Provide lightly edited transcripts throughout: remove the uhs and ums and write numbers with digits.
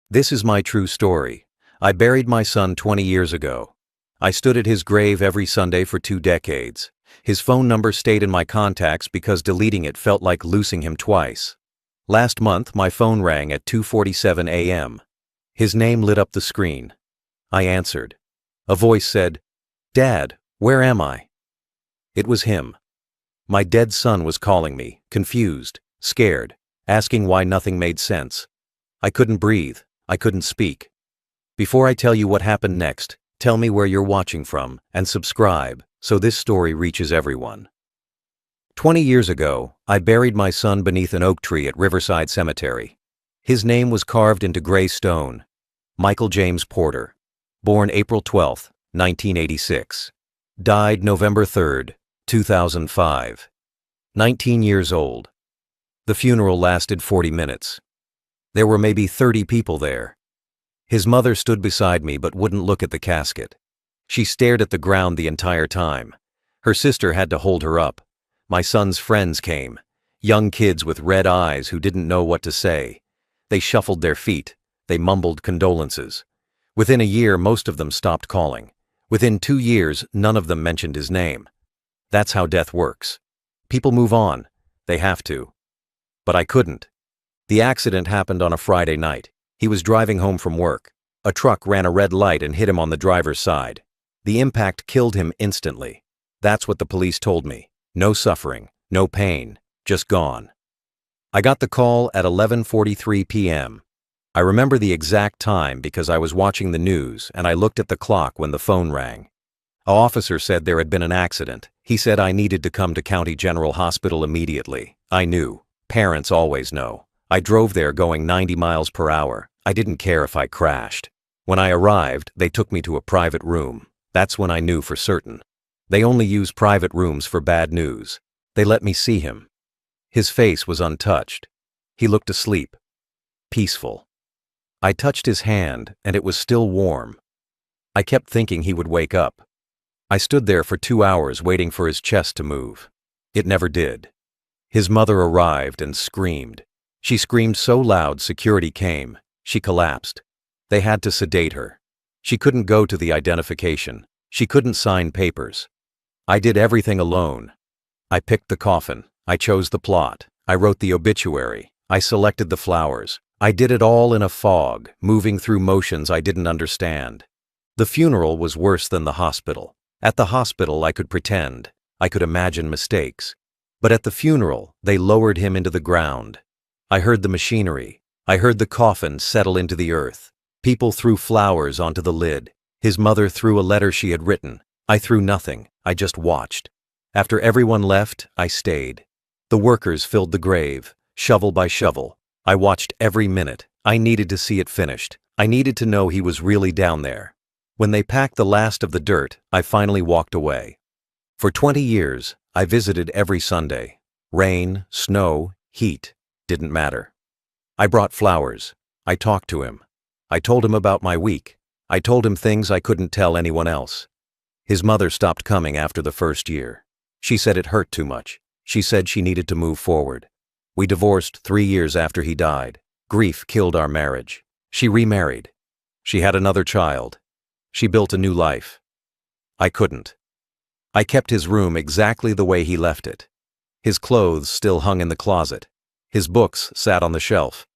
This is my true story. I buried my son 20 years ago. I stood at his grave every Sunday for 2 decades. His phone number stayed in my contacts because deleting it felt like losing him twice. Last month, my phone rang at 2:47 a.m. His name lit up the screen. I answered. A voice said, "Dad, where am I?" It was him. My dead son was calling me, confused, scared, asking why nothing made sense. I couldn't breathe. I couldn't speak. Before I tell you what happened next, tell me where you're watching from and subscribe so this story reaches everyone. 20 years ago, I buried my son beneath an oak tree at Riverside Cemetery. His name was carved into gray stone. Michael James Porter. Born April 12, 1986. Died November 3, 2005. 19 years old. The funeral lasted 40 minutes. There were maybe 30 people there. His mother stood beside me but wouldn't look at the casket. She stared at the ground the entire time. Her sister had to hold her up. My son's friends came, young kids with red eyes who didn't know what to say. They shuffled their feet. They mumbled condolences. Within a year, most of them stopped calling. Within 2 years, none of them mentioned his name. That's how death works. People move on. They have to. But I couldn't. The accident happened on a Friday night. He was driving home from work. A truck ran a red light and hit him on the driver's side. The impact killed him instantly. That's what the police told me. No suffering, no pain, just gone. I got the call at 11:43 p.m. I remember the exact time because I was watching the news and I looked at the clock when the phone rang. An officer said there had been an accident. He said I needed to come to County General Hospital immediately. I knew. Parents always know. I drove there going 90 miles per hour. I didn't care if I crashed. When I arrived, they took me to a private room. That's when I knew for certain. They only use private rooms for bad news. They let me see him. His face was untouched. He looked asleep. Peaceful. I touched his hand, and it was still warm. I kept thinking he would wake up. I stood there for 2 hours waiting for his chest to move. It never did. His mother arrived and screamed. She screamed so loud security came. She collapsed. They had to sedate her. She couldn't go to the identification. She couldn't sign papers. I did everything alone. I picked the coffin. I chose the plot. I wrote the obituary. I selected the flowers. I did it all in a fog, moving through motions I didn't understand. The funeral was worse than the hospital. At the hospital, I could pretend. I could imagine mistakes. But at the funeral, they lowered him into the ground. I heard the machinery. I heard the coffin settle into the earth. People threw flowers onto the lid. His mother threw a letter she had written. I threw nothing. I just watched. After everyone left, I stayed. The workers filled the grave, shovel by shovel. I watched every minute. I needed to see it finished. I needed to know he was really down there. When they packed the last of the dirt, I finally walked away. For 20 years, I visited every Sunday. Rain, snow, heat, didn't matter. I brought flowers. I talked to him. I told him about my week. I told him things I couldn't tell anyone else. His mother stopped coming after the first year. She said it hurt too much. She said she needed to move forward. We divorced 3 years after he died. Grief killed our marriage. She remarried. She had another child. She built a new life. I couldn't. I kept his room exactly the way he left it. His clothes still hung in the closet. His books sat on the shelf.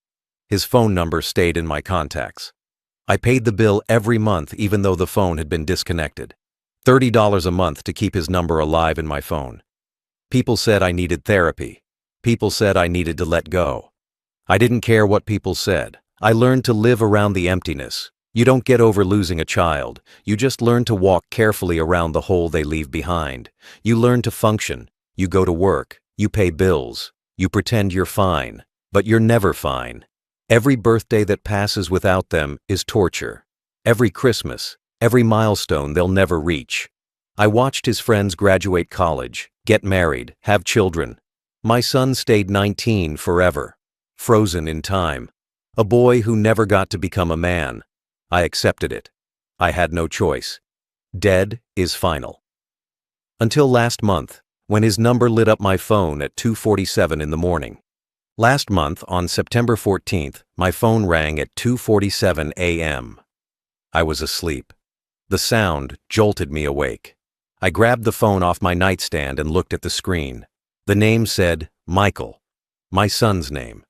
His phone number stayed in my contacts. I paid the bill every month even though the phone had been disconnected. $30 a month to keep his number alive in my phone. People said I needed therapy. People said I needed to let go. I didn't care what people said. I learned to live around the emptiness. You don't get over losing a child. You just learn to walk carefully around the hole they leave behind. You learn to function. You go to work. You pay bills. You pretend you're fine. But you're never fine. Every birthday that passes without them is torture. Every Christmas, every milestone they'll never reach. I watched his friends graduate college, get married, have children. My son stayed 19 forever, frozen in time. A boy who never got to become a man. I accepted it. I had no choice. Dead is final. Until last month, when his number lit up my phone at 2:47 in the morning. Last month, on September 14th, my phone rang at 2:47 a.m. I was asleep. The sound jolted me awake. I grabbed the phone off my nightstand and looked at the screen. The name said Michael, my son's name.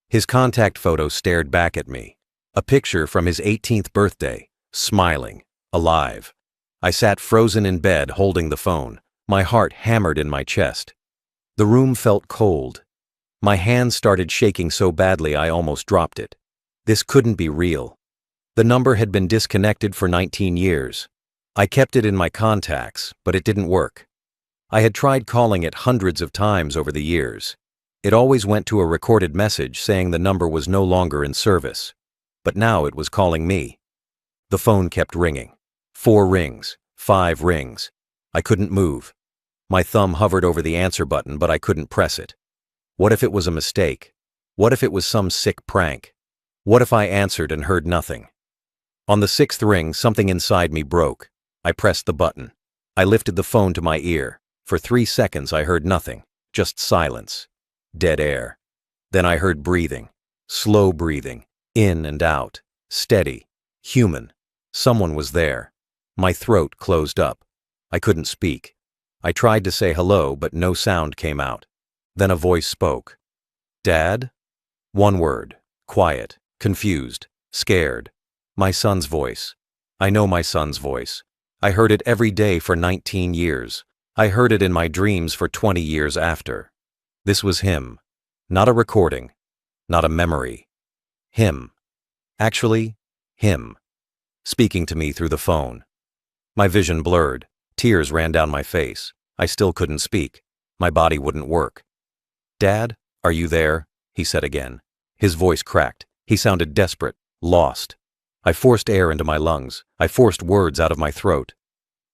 His contact photo stared back at me. A picture from his 18th birthday, smiling, alive. I sat frozen in bed holding the phone, my heart hammered in my chest. The room felt cold. My hand started shaking so badly I almost dropped it. This couldn't be real. The number had been disconnected for 19 years. I kept it in my contacts, but it didn't work. I had tried calling it hundreds of times over the years. It always went to a recorded message saying the number was no longer in service. But now it was calling me. The phone kept ringing. 4 rings, 5 rings. I couldn't move. My thumb hovered over the answer button, but I couldn't press it. What if it was a mistake? What if it was some sick prank? What if I answered and heard nothing? On the 6th ring, something inside me broke. I pressed the button. I lifted the phone to my ear. For 3 seconds I heard nothing, just silence. Dead air. Then I heard breathing. Slow breathing. In and out. Steady. Human. Someone was there. My throat closed up. I couldn't speak. I tried to say hello, but no sound came out. Then a voice spoke. Dad? One word. Quiet. Confused. Scared. My son's voice. I know my son's voice. I heard it every day for 19 years. I heard it in my dreams for 20 years after. This was him. Not a recording. Not a memory. Him. Actually, him. Speaking to me through the phone. My vision blurred. Tears ran down my face. I still couldn't speak. My body wouldn't work. Dad, are you there? He said again. His voice cracked. He sounded desperate, lost. I forced air into my lungs. I forced words out of my throat.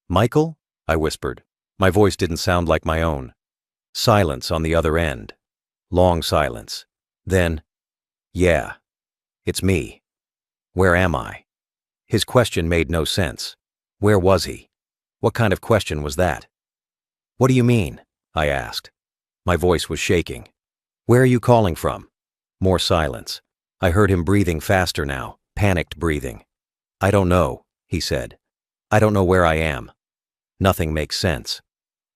Michael? I whispered. My voice didn't sound like my own. Silence on the other end. Long silence. Then, yeah, it's me. Where am I? His question made no sense. Where was he? What kind of question was that? What do you mean? I asked. My voice was shaking. Where are you calling from? More silence. I heard him breathing faster now, panicked breathing. I don't know, he said. I don't know where I am. Nothing makes sense.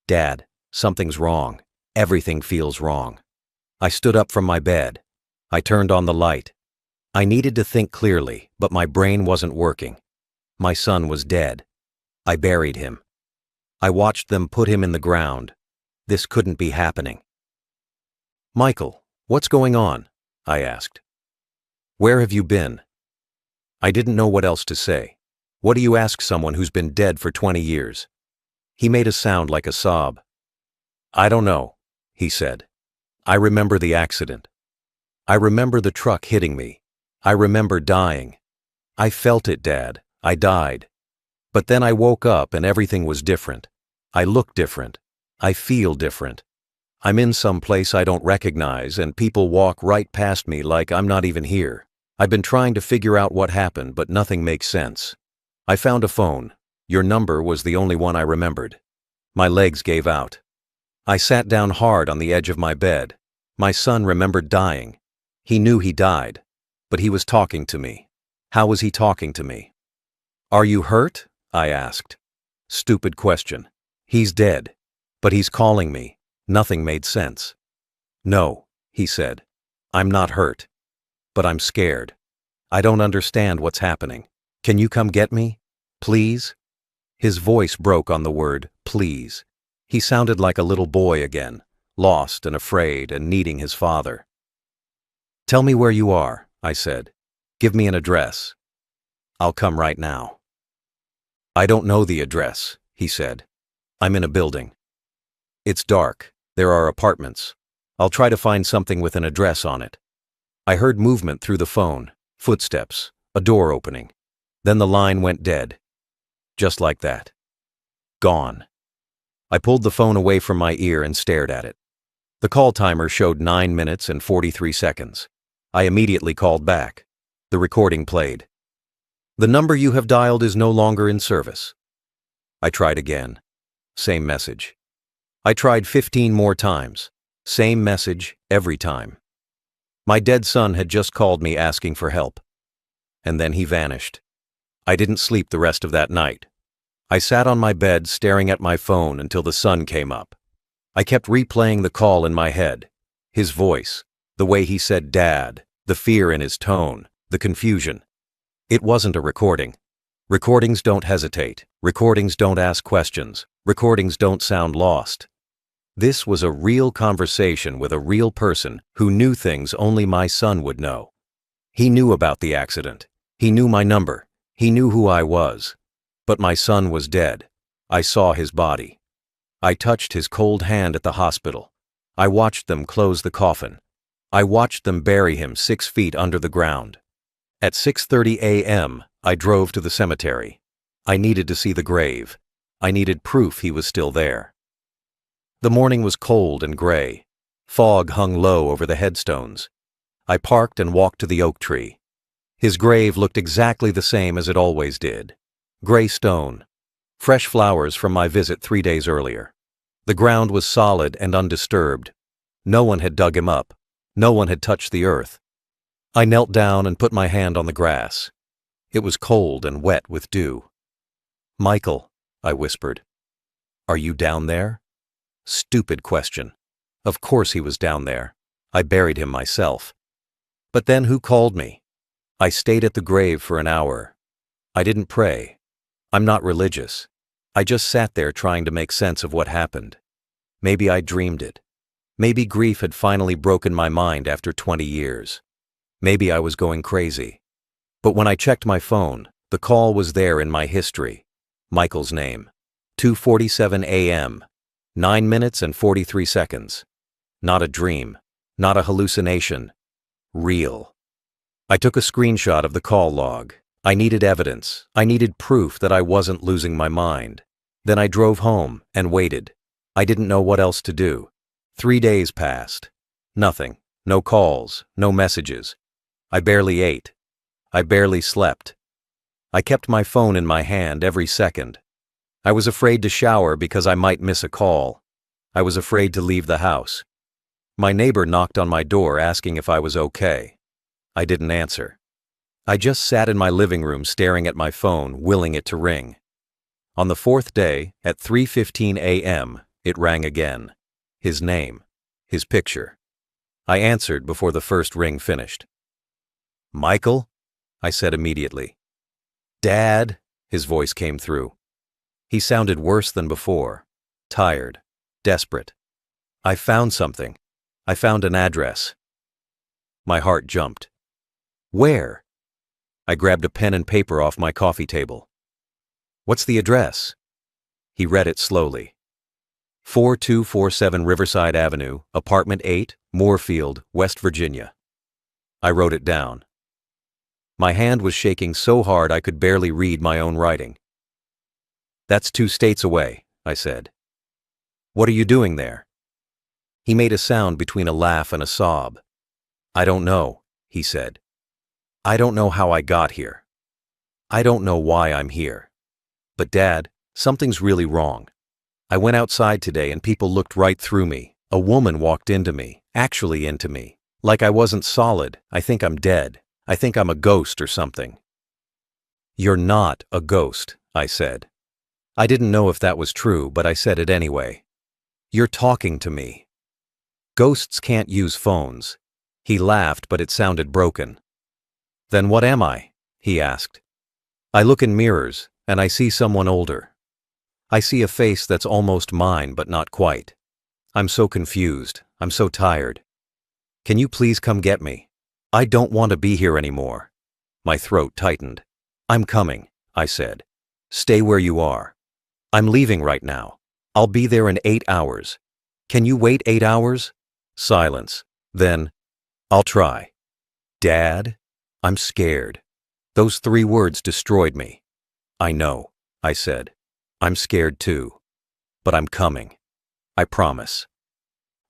Dad, something's wrong. Everything feels wrong. I stood up from my bed. I turned on the light. I needed to think clearly, but my brain wasn't working. My son was dead. I buried him. I watched them put him in the ground. This couldn't be happening. Michael, what's going on? I asked. Where have you been? I didn't know what else to say. What do you ask someone who's been dead for 20 years? He made a sound like a sob. I don't know, he said. I remember the accident. I remember the truck hitting me. I remember dying. I felt it, Dad. I died. But then I woke up and everything was different. I look different. I feel different. I'm in some place I don't recognize and people walk right past me like I'm not even here. I've been trying to figure out what happened, but nothing makes sense. I found a phone. Your number was the only one I remembered. My legs gave out. I sat down hard on the edge of my bed. My son remembered dying. He knew he died, but he was talking to me. How was he talking to me? Are you hurt? I asked. Stupid question. He's dead, but he's calling me. Nothing made sense. No, he said. I'm not hurt, but I'm scared. I don't understand what's happening. Can you come get me? Please? His voice broke on the word, please. He sounded like a little boy again, lost and afraid and needing his father. Tell me where you are, I said. Give me an address. I'll come right now. I don't know the address, he said. I'm in a building. It's dark. There are apartments. I'll try to find something with an address on it. I heard movement through the phone, footsteps, a door opening. Then the line went dead. Just like that. Gone. I pulled the phone away from my ear and stared at it. The call timer showed 9 minutes and 43 seconds. I immediately called back. The recording played. The number you have dialed is no longer in service. I tried again. Same message. I tried 15 more times. Same message every time. My dead son had just called me asking for help. And then he vanished. I didn't sleep the rest of that night. I sat on my bed staring at my phone until the sun came up. I kept replaying the call in my head. His voice, the way he said Dad, the fear in his tone, the confusion. It wasn't a recording. Recordings don't hesitate. Recordings don't ask questions. Recordings don't sound lost. This was a real conversation with a real person who knew things only my son would know. He knew about the accident. He knew my number. He knew who I was. But my son was dead. I saw his body. I touched his cold hand at the hospital. I watched them close the coffin. I watched them bury him 6 feet under the ground. At 6:30 a.m., I drove to the cemetery. I needed to see the grave. I needed proof he was still there. The morning was cold and gray. Fog hung low over the headstones. I parked and walked to the oak tree. His grave looked exactly the same as it always did. Gray stone. Fresh flowers from my visit 3 days earlier. The ground was solid and undisturbed. No one had dug him up. No one had touched the earth. I knelt down and put my hand on the grass. It was cold and wet with dew. "Michael," I whispered. "Are you down there?" Stupid question. Of course he was down there. I buried him myself. But then who called me? I stayed at the grave for an hour. I didn't pray. I'm not religious. I just sat there trying to make sense of what happened. Maybe I dreamed it. Maybe grief had finally broken my mind after 20 years. Maybe I was going crazy. But when I checked my phone, the call was there in my history. Michael's name. 2:47 a.m. 9 minutes and 43 seconds. Not a dream. Not a hallucination. Real. I took a screenshot of the call log. I needed evidence. I needed proof that I wasn't losing my mind. Then I drove home and waited. I didn't know what else to do. 3 days passed. Nothing. No calls. No messages. I barely ate. I barely slept. I kept my phone in my hand every second. I was afraid to shower because I might miss a call. I was afraid to leave the house. My neighbor knocked on my door asking if I was okay. I didn't answer. I just sat in my living room staring at my phone, willing it to ring. On the 4th day, at 3:15 a.m., it rang again. His name. His picture. I answered before the first ring finished. "Michael?" I said immediately. "Dad?" His voice came through. He sounded worse than before. Tired. Desperate. "I found something. I found an address." My heart jumped. "Where?" I grabbed a pen and paper off my coffee table. "What's the address?" He read it slowly. 4247 Riverside Avenue, Apartment 8, Moorfield, West Virginia. I wrote it down. My hand was shaking so hard I could barely read my own writing. "That's 2 states away," I said. "What are you doing there?" He made a sound between a laugh and a sob. "I don't know," he said. "I don't know how I got here. I don't know why I'm here. But Dad, something's really wrong. I went outside today and people looked right through me. A woman walked into me, actually into me. Like I wasn't solid. I think I'm dead. I think I'm a ghost or something." "You're not a ghost," I said. I didn't know if that was true, but I said it anyway. "You're talking to me. Ghosts can't use phones." He laughed, but it sounded broken. "Then what am I?" he asked. "I look in mirrors, and I see someone older. I see a face that's almost mine, but not quite. I'm so confused. I'm so tired. Can you please come get me? I don't want to be here anymore." My throat tightened. "I'm coming," I said. "Stay where you are. I'm leaving right now. I'll be there in 8 hours. Can you wait 8 hours?" Silence. Then, "I'll try." "Dad?" I'm scared. Those 3 words destroyed me. "I know," I said. "I'm scared too. But I'm coming. I promise."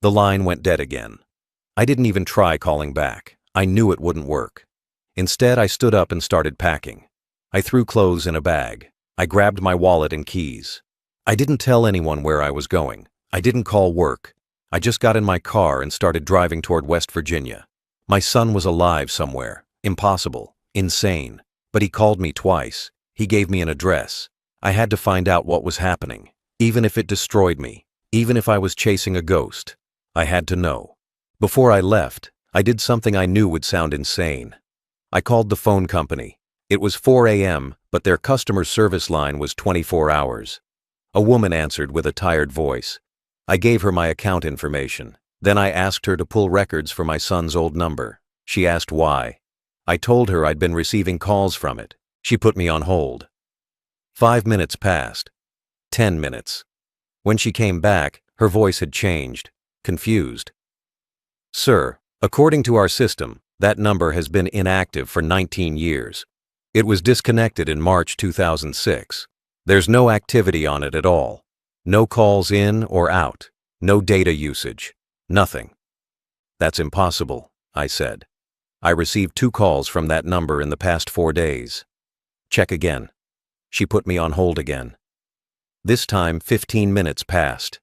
The line went dead again. I didn't even try calling back. I knew it wouldn't work. Instead, I stood up and started packing. I threw clothes in a bag. I grabbed my wallet and keys. I didn't tell anyone where I was going. I didn't call work. I just got in my car and started driving toward West Virginia. My son was alive somewhere. Impossible. Insane. But he called me twice. He gave me an address. I had to find out what was happening. Even if it destroyed me. Even if I was chasing a ghost. I had to know. Before I left, I did something I knew would sound insane. I called the phone company. It was 4 a.m., but their customer service line was 24 hours. A woman answered with a tired voice. I gave her my account information. Then I asked her to pull records for my son's old number. She asked why. I told her I'd been receiving calls from it. She put me on hold. 5 minutes passed. 10 minutes. When she came back, her voice had changed. Confused. Sir, according to our system, that number has been inactive for 19 years. It was disconnected in March 2006. There's no activity on it at all. No calls in or out. No data usage. Nothing. That's impossible, I said. I received 2 calls from that number in the past 4 days. Check again. She put me on hold again. This time 15 minutes passed.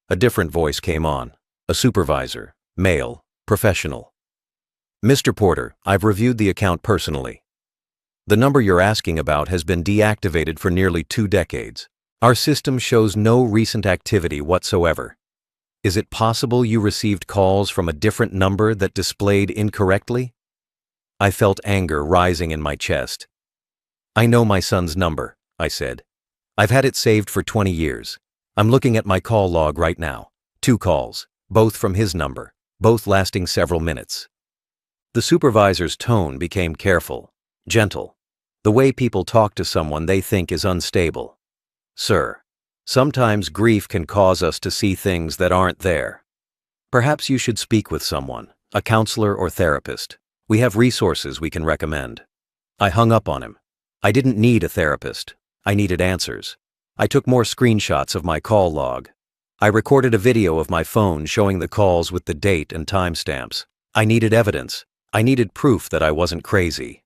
A different voice came on. A supervisor. Male. Professional. Mr. Porter, I've reviewed the account personally. The number you're asking about has been deactivated for nearly 2 decades. Our system shows no recent activity whatsoever. Is it possible you received calls from a different number that displayed incorrectly? I felt anger rising in my chest. I know my son's number, I said. I've had it saved for 20 years. I'm looking at my call log right now. 2 calls, both from his number, both lasting several minutes. The supervisor's tone became careful, gentle. The way people talk to someone they think is unstable. Sir, sometimes grief can cause us to see things that aren't there. Perhaps you should speak with someone, a counselor or therapist. We have resources we can recommend. I hung up on him. I didn't need a therapist. I needed answers. I took more screenshots of my call log. I recorded a video of my phone showing the calls with the date and timestamps. I needed evidence. I needed proof that I wasn't crazy.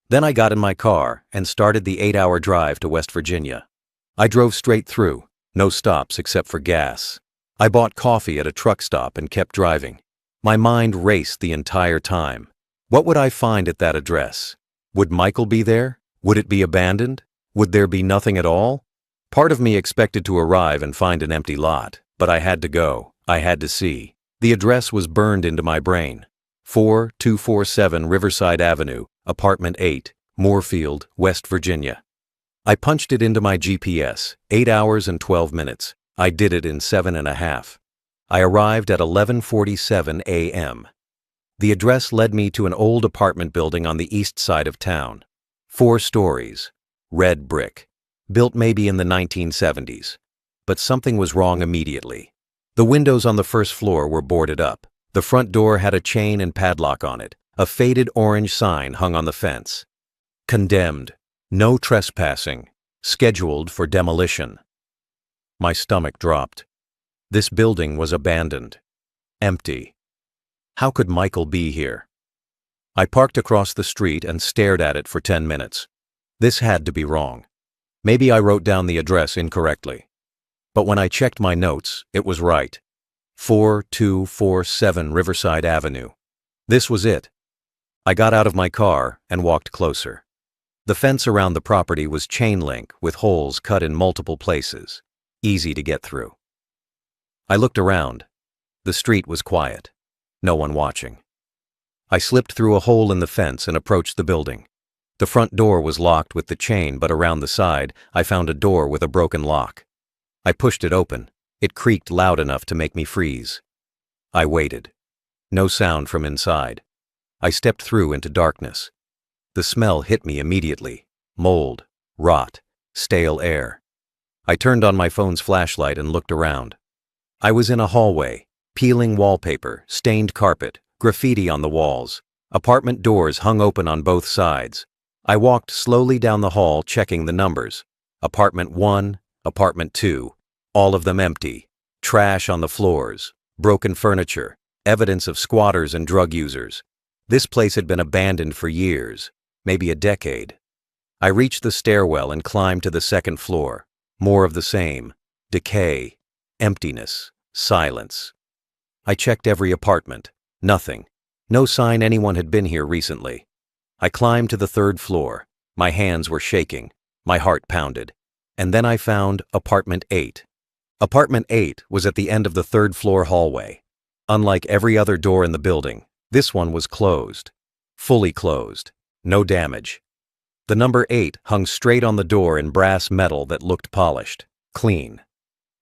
Then I got in my car and started the 8-hour drive to West Virginia. I drove straight through, no stops except for gas. I bought coffee at a truck stop and kept driving. My mind raced the entire time. What would I find at that address? Would Michael be there? Would it be abandoned? Would there be nothing at all? Part of me expected to arrive and find an empty lot, but I had to go. I had to see. The address was burned into my brain. 4247 Riverside Avenue, Apartment 8, Moorfield, West Virginia. I punched it into my GPS, 8 hours and 12 minutes. I did it in 7.5. I arrived at 11:47 a.m. The address led me to an old apartment building on the east side of town. 4 stories. Red brick. Built maybe in the 1970s. But something was wrong immediately. The windows on the first floor were boarded up. The front door had a chain and padlock on it. A faded orange sign hung on the fence. Condemned. No trespassing. Scheduled for demolition. My stomach dropped. This building was abandoned. Empty. How could Michael be here? I parked across the street and stared at it for 10 minutes. This had to be wrong. Maybe I wrote down the address incorrectly. But when I checked my notes, it was right. 4247 Riverside Avenue. This was it. I got out of my car and walked closer. The fence around the property was chain link with holes cut in multiple places. Easy to get through. I looked around. The street was quiet. No one watching. I slipped through a hole in the fence and approached the building. The front door was locked with the chain, but around the side, I found a door with a broken lock. I pushed it open. It creaked loud enough to make me freeze. I waited. No sound from inside. I stepped through into darkness. The smell hit me immediately. Mold, rot, stale air. I turned on my phone's flashlight and looked around. I was in a hallway. Peeling wallpaper, stained carpet, graffiti on the walls. Apartment doors hung open on both sides. I walked slowly down the hall, checking the numbers. Apartment 1, Apartment 2, all of them empty. Trash on the floors, broken furniture, evidence of squatters and drug users. This place had been abandoned for years, maybe a decade. I reached the stairwell and climbed to the second floor. More of the same. Decay, emptiness, silence. I checked every apartment. Nothing. No sign anyone had been here recently. I climbed to the third floor. My hands were shaking. My heart pounded. And then I found apartment 8. Apartment 8 was at the end of the third floor hallway. Unlike every other door in the building, this one was closed. Fully closed. No damage. The number 8 hung straight on the door in brass metal that looked polished, clean.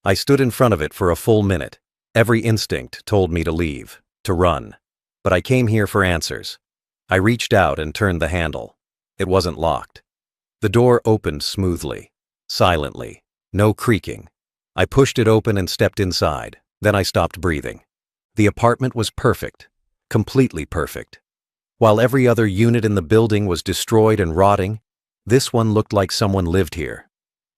I stood in front of it for a full minute. Every instinct told me to leave, to run. But I came here for answers. I reached out and turned the handle. It wasn't locked. The door opened smoothly, silently, no creaking. I pushed it open and stepped inside. Then I stopped breathing. The apartment was perfect, completely perfect. While every other unit in the building was destroyed and rotting, this one looked like someone lived here.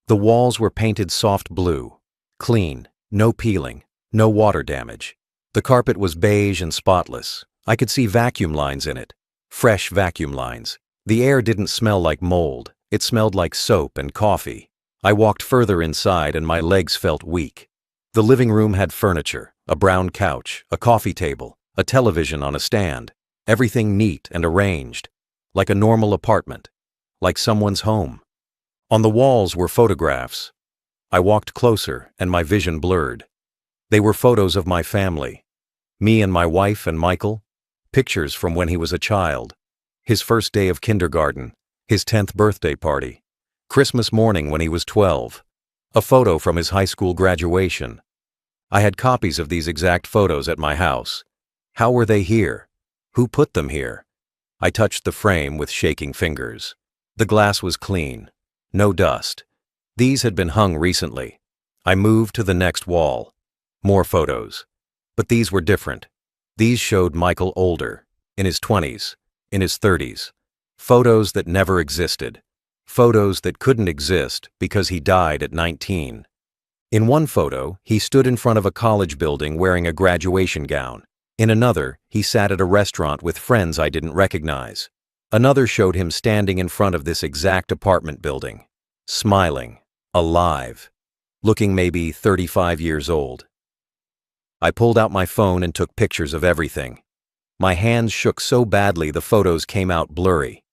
The walls were painted soft blue, clean, no peeling, no water damage. The carpet was beige and spotless. I could see vacuum lines in it, fresh vacuum lines. The air didn't smell like mold, it smelled like soap and coffee. I walked further inside and my legs felt weak. The living room had furniture, a brown couch, a coffee table, a television on a stand. Everything neat and arranged, like a normal apartment, like someone's home. On the walls were photographs. I walked closer and my vision blurred. They were photos of my family. Me and my wife and Michael. Pictures from when he was a child. His first day of kindergarten. His 10th birthday party. Christmas morning when he was 12. A photo from his high school graduation. I had copies of these exact photos at my house. How were they here? Who put them here? I touched the frame with shaking fingers. The glass was clean. No dust. These had been hung recently. I moved to the next wall. More photos. But these were different. These showed Michael older, in his 20s, in his 30s. Photos that never existed. Photos that couldn't exist because he died at 19. In one photo, he stood in front of a college building wearing a graduation gown. In another, he sat at a restaurant with friends I didn't recognize. Another showed him standing in front of this exact apartment building, smiling, alive, looking maybe 35 years old. I pulled out my phone and took pictures of everything. My hands shook so badly the photos came out blurry.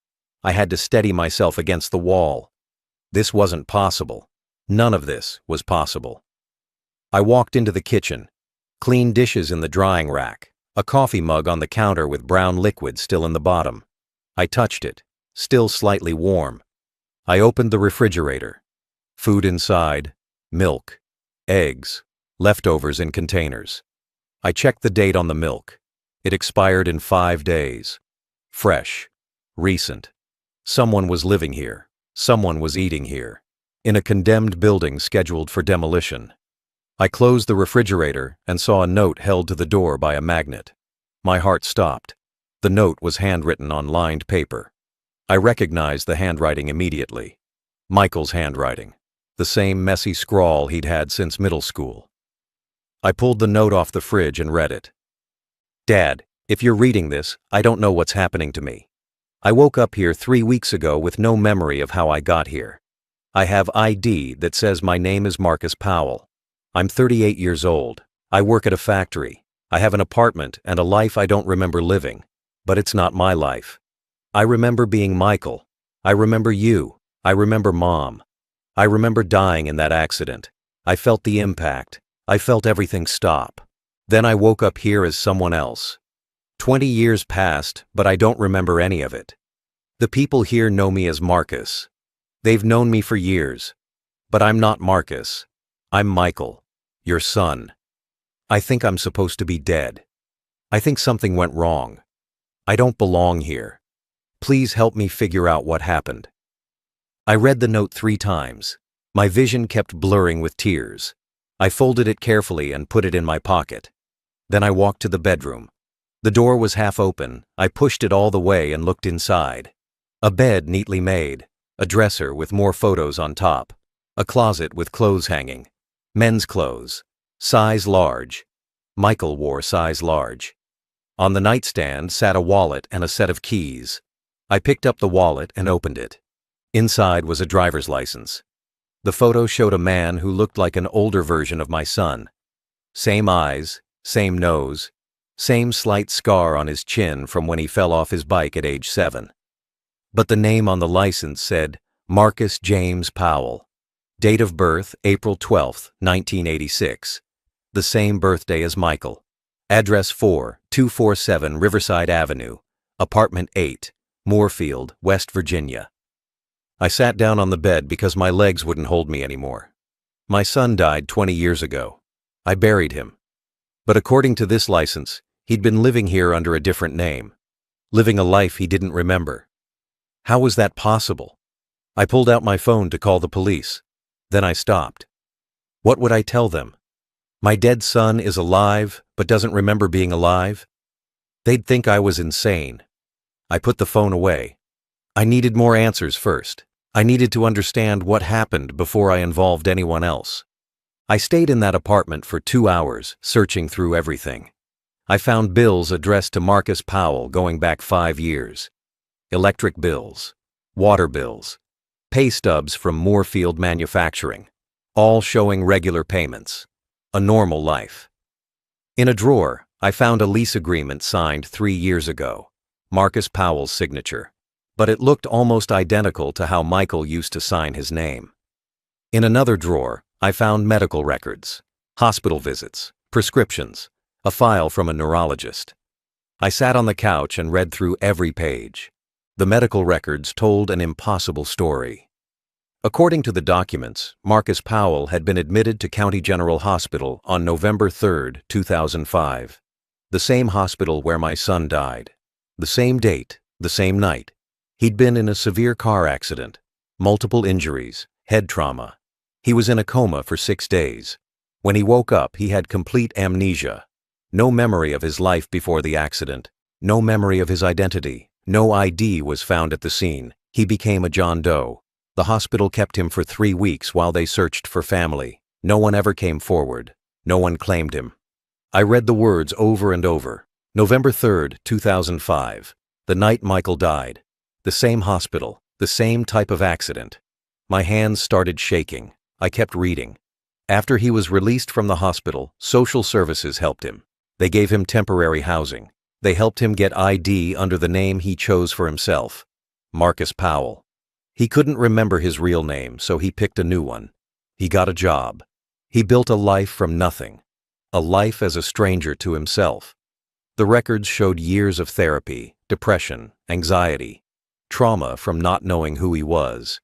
I had to steady myself against the wall. This wasn't possible. None of this was possible. I walked into the kitchen. Clean dishes in the drying rack. A coffee mug on the counter with brown liquid still in the bottom. I touched it, still slightly warm. I opened the refrigerator. Food inside, milk, eggs, leftovers in containers. I checked the date on the milk. It expired in 5 days. Fresh, recent. Someone was living here. Someone was eating here. In a condemned building scheduled for demolition. I closed the refrigerator and saw a note held to the door by a magnet. My heart stopped. The note was handwritten on lined paper. I recognized the handwriting immediately. Michael's handwriting. The same messy scrawl he'd had since middle school. I pulled the note off the fridge and read it. Dad, if you're reading this, I don't know what's happening to me. I woke up here 3 weeks ago with no memory of how I got here. I have ID that says my name is Marcus Powell. I'm 38 years old. I work at a factory. I have an apartment and a life I don't remember living. But it's not my life. I remember being Michael. I remember you. I remember Mom. I remember dying in that accident. I felt the impact. I felt everything stop. Then I woke up here as someone else. 20 years passed, but I don't remember any of it. The people here know me as Marcus. They've known me for years. But I'm not Marcus. I'm Michael. Your son. I think I'm supposed to be dead. I think something went wrong. I don't belong here. Please help me figure out what happened. I read the note 3 times. My vision kept blurring with tears. I folded it carefully and put it in my pocket. Then I walked to the bedroom. The door was half open. I pushed it all the way and looked inside. A bed neatly made. A dresser with more photos on top. A closet with clothes hanging. Men's clothes. Size large. Michael wore size large. On the nightstand sat a wallet and a set of keys. I picked up the wallet and opened it. Inside was a driver's license. The photo showed a man who looked like an older version of my son. Same eyes, same nose, Same slight scar on his chin from when he fell off his bike at age 7. But the name on the license said Marcus James Powell. Date of birth, April 12, 1986. The same birthday as Michael. Address 4247 Riverside Avenue, Apartment 8, Moorfield, West Virginia. I sat down on the bed because my legs wouldn't hold me anymore. My son died 20 years ago. I buried him. But according to this license, he'd been living here under a different name, living a life he didn't remember. How was that possible? I pulled out my phone to call the police. Then I stopped. What would I tell them? My dead son is alive, but doesn't remember being alive? They'd think I was insane. I put the phone away. I needed more answers first. I needed to understand what happened before I involved anyone else. I stayed in that apartment for 2 hours, searching through everything. I found bills addressed to Marcus Powell going back 5 years. Electric bills, water bills, pay stubs from Moorfield Manufacturing, all showing regular payments. A normal life. In a drawer, I found a lease agreement signed 3 years ago, Marcus Powell's signature, but it looked almost identical to how Michael used to sign his name. In another drawer, I found medical records, hospital visits, prescriptions, a file from a neurologist. I sat on the couch and read through every page. The medical records told an impossible story. According to the documents, Marcus Powell had been admitted to County General Hospital on November 3, 2005. The same hospital where my son died. The same date, the same night. He'd been in a severe car accident, multiple injuries, head trauma. He was in a coma for 6 days. When he woke up, he had complete amnesia. No memory of his life before the accident. No memory of his identity. No ID was found at the scene. He became a John Doe. The hospital kept him for 3 weeks while they searched for family. No one ever came forward. No one claimed him. I read the words over and over. November 3, 2005. The night Michael died. The same hospital. The same type of accident. My hands started shaking. I kept reading. After he was released from the hospital, social services helped him. They gave him temporary housing. They helped him get ID under the name he chose for himself. Marcus Powell. He couldn't remember his real name, so he picked a new one. He got a job. He built a life from nothing. A life as a stranger to himself. The records showed years of therapy, depression, anxiety, trauma from not knowing who he was.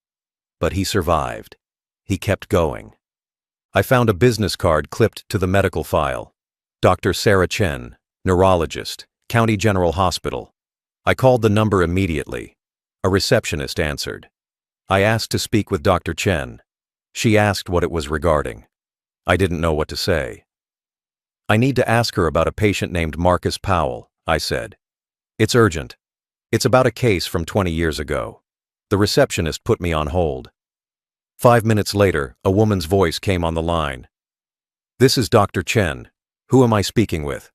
But he survived. He kept going. I found a business card clipped to the medical file. Dr. Sarah Chen, neurologist, County General Hospital. I called the number immediately. A receptionist answered. I asked to speak with Dr. Chen. She asked what it was regarding. I didn't know what to say. I need to ask her about a patient named Marcus Powell, I said. It's urgent. It's about a case from 20 years ago. The receptionist put me on hold. 5 minutes later, a woman's voice came on the line. This is Dr. Chen. Who am I speaking with?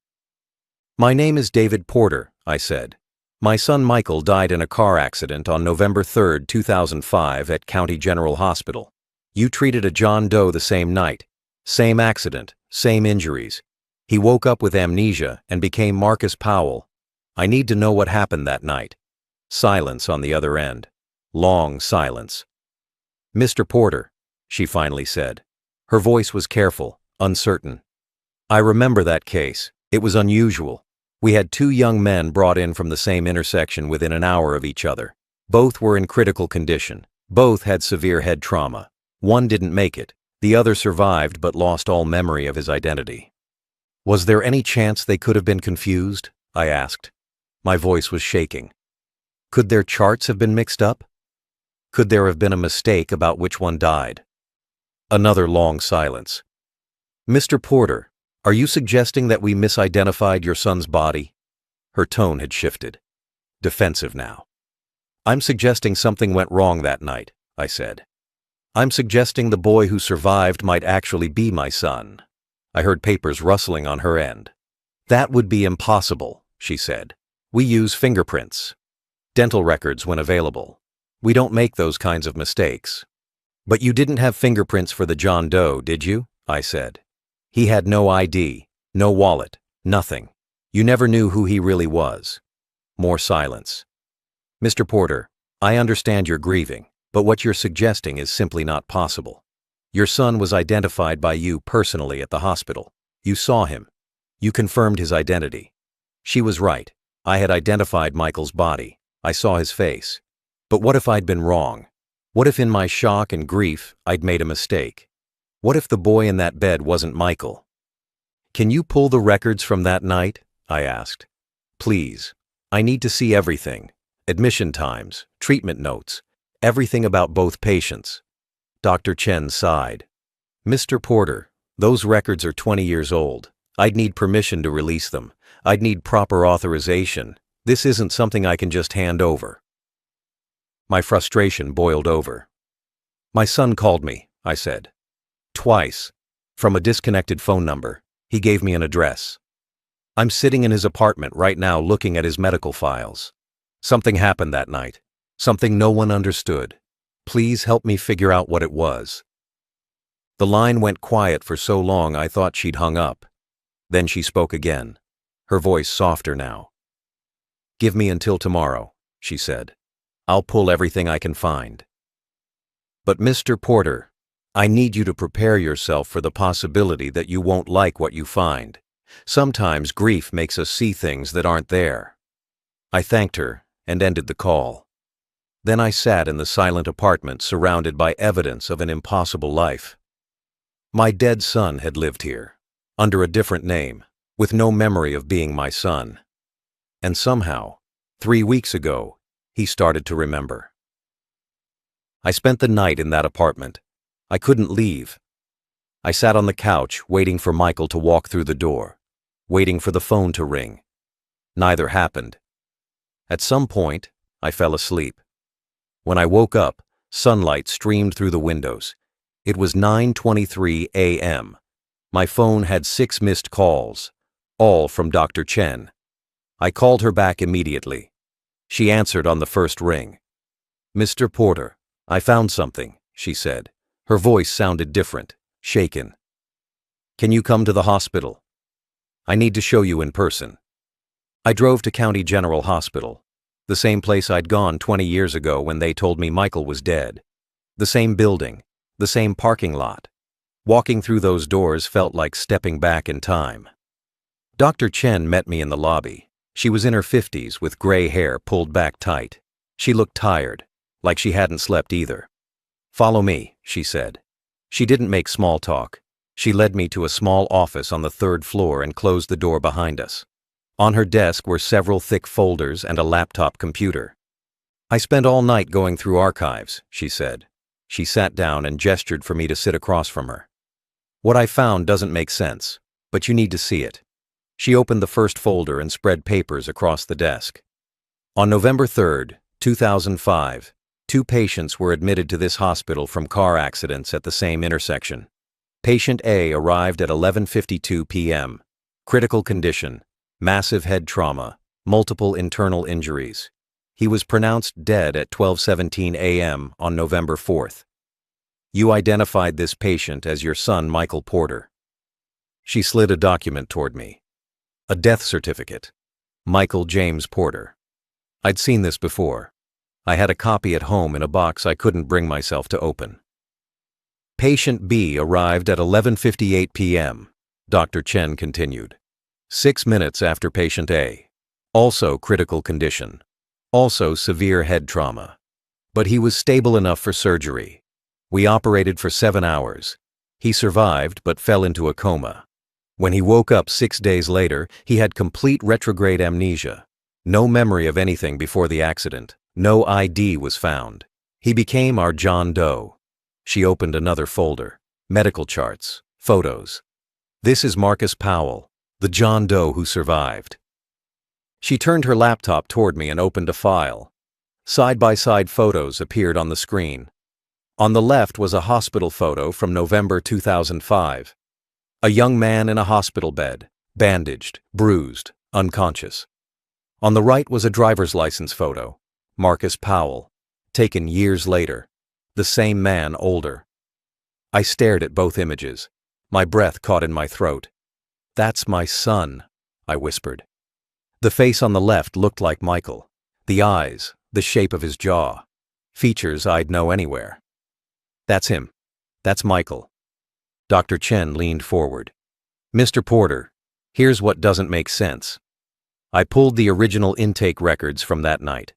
My name is David Porter, I said. My son Michael died in a car accident on November 3, 2005 at County General Hospital. You treated a John Doe the same night. Same accident, same injuries. He woke up with amnesia and became Marcus Powell. I need to know what happened that night. Silence on the other end. Long silence. Mr. Porter, she finally said. Her voice was careful, uncertain. I remember that case. It was unusual. We had 2 young men brought in from the same intersection within an hour of each other. Both were in critical condition. Both had severe head trauma. One didn't make it. The other survived but lost all memory of his identity. Was there any chance they could have been confused? I asked. My voice was shaking. Could their charts have been mixed up? Could there have been a mistake about which one died? Another long silence. Mr. Porter, are you suggesting that we misidentified your son's body? Her tone had shifted. Defensive now. I'm suggesting something went wrong that night, I said. I'm suggesting the boy who survived might actually be my son. I heard papers rustling on her end. That would be impossible, she said. We use fingerprints. Dental records when available. We don't make those kinds of mistakes. But you didn't have fingerprints for the John Doe, did you? I said. He had no ID, no wallet, nothing. You never knew who he really was. More silence. Mr. Porter, I understand you're grieving, but what you're suggesting is simply not possible. Your son was identified by you personally at the hospital. You saw him. You confirmed his identity. She was right. I had identified Michael's body. I saw his face. But what if I'd been wrong? What if in my shock and grief I'd made a mistake? What if the boy in that bed wasn't Michael? Can you pull the records from that night? I asked. Please. I need to see everything. Admission times, treatment notes, everything about both patients. Dr. Chen sighed. Mr. Porter, those records are 20 years old. I'd need permission to release them. I'd need proper authorization. This isn't something I can just hand over. My frustration boiled over. My son called me, I said. Twice. From a disconnected phone number. He gave me an address. I'm sitting in his apartment right now looking at his medical files. Something happened that night. Something no one understood. Please help me figure out what it was. The line went quiet for so long I thought she'd hung up. Then she spoke again, her voice softer now. Give me until tomorrow, she said. I'll pull everything I can find. But Mr. Porter, I need you to prepare yourself for the possibility that you won't like what you find. Sometimes grief makes us see things that aren't there. I thanked her and ended the call. Then I sat in the silent apartment surrounded by evidence of an impossible life. My dead son had lived here, under a different name, with no memory of being my son. And somehow, 3 weeks ago, he started to remember. I spent the night in that apartment. I couldn't leave. I sat on the couch waiting for Michael to walk through the door, waiting for the phone to ring. Neither happened. At some point, I fell asleep. When I woke up, sunlight streamed through the windows. It was 9:23 a.m. My phone had 6 missed calls, all from Dr. Chen. I called her back immediately. She answered on the first ring. Mr. Porter, I found something, she said. Her voice sounded different, shaken. Can you come to the hospital? I need to show you in person. I drove to County General Hospital, the same place I'd gone 20 years ago when they told me Michael was dead. The same building, the same parking lot. Walking through those doors felt like stepping back in time. Dr. Chen met me in the lobby. She was in her 50s with gray hair pulled back tight. She looked tired, like she hadn't slept either. Follow me, she said. She didn't make small talk. She led me to a small office on the 3rd floor and closed the door behind us. On her desk were several thick folders and a laptop computer. I spent all night going through archives, she said. She sat down and gestured for me to sit across from her. What I found doesn't make sense, but you need to see it. She opened the first folder and spread papers across the desk. On November 3, 2005, 2 patients were admitted to this hospital from car accidents at the same intersection. Patient A arrived at 11:52 p.m. Critical condition, massive head trauma, multiple internal injuries. He was pronounced dead at 12:17 a.m. on November 4th. You identified this patient as your son, Michael Porter. She slid a document toward me. A death certificate. Michael James Porter. I'd seen this before. I had a copy at home in a box I couldn't bring myself to open. Patient B arrived at 11:58 p.m., Dr. Chen continued. 6 minutes after patient A. Also critical condition. Also severe head trauma. But he was stable enough for surgery. We operated for 7 hours. He survived but fell into a coma. When he woke up 6 days later, he had complete retrograde amnesia. No memory of anything before the accident. No ID was found. He became our John Doe. She opened another folder. Medical charts. Photos. This is Marcus Powell, the John Doe who survived. She turned her laptop toward me and opened a file. Side-by-side photos appeared on the screen. On the left was a hospital photo from November 2005. A young man in a hospital bed, bandaged, bruised, unconscious. On the right was a driver's license photo, Marcus Powell, taken years later, the same man older. I stared at both images. My breath caught in my throat. That's my son, I whispered. The face on the left looked like Michael. The eyes, the shape of his jaw. Features I'd know anywhere. That's him. That's Michael. Dr. Chen leaned forward. Mr. Porter, here's what doesn't make sense. I pulled the original intake records from that night.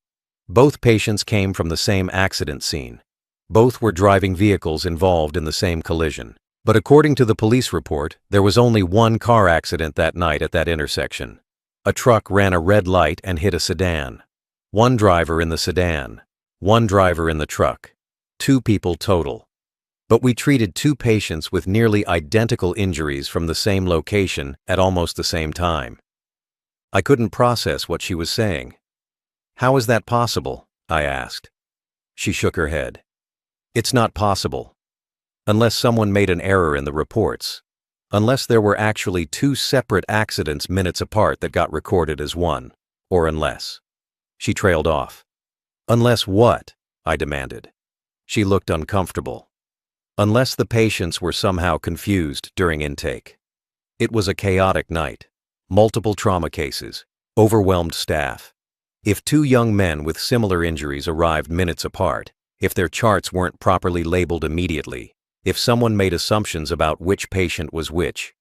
Both patients came from the same accident scene. Both were driving vehicles involved in the same collision. But according to the police report, there was only one car accident that night at that intersection. A truck ran a red light and hit a sedan. One driver in the sedan. One driver in the truck. 2 people total. But we treated 2 patients with nearly identical injuries from the same location at almost the same time. I couldn't process what she was saying. How is that possible? I asked. She shook her head. It's not possible. Unless someone made an error in the reports. Unless there were actually 2 separate accidents minutes apart that got recorded as one. Or unless. She trailed off. Unless what? I demanded. She looked uncomfortable. Unless the patients were somehow confused during intake. It was a chaotic night. Multiple trauma cases. Overwhelmed staff. If 2 young men with similar injuries arrived minutes apart, if their charts weren't properly labeled immediately, if someone made assumptions about which patient was which.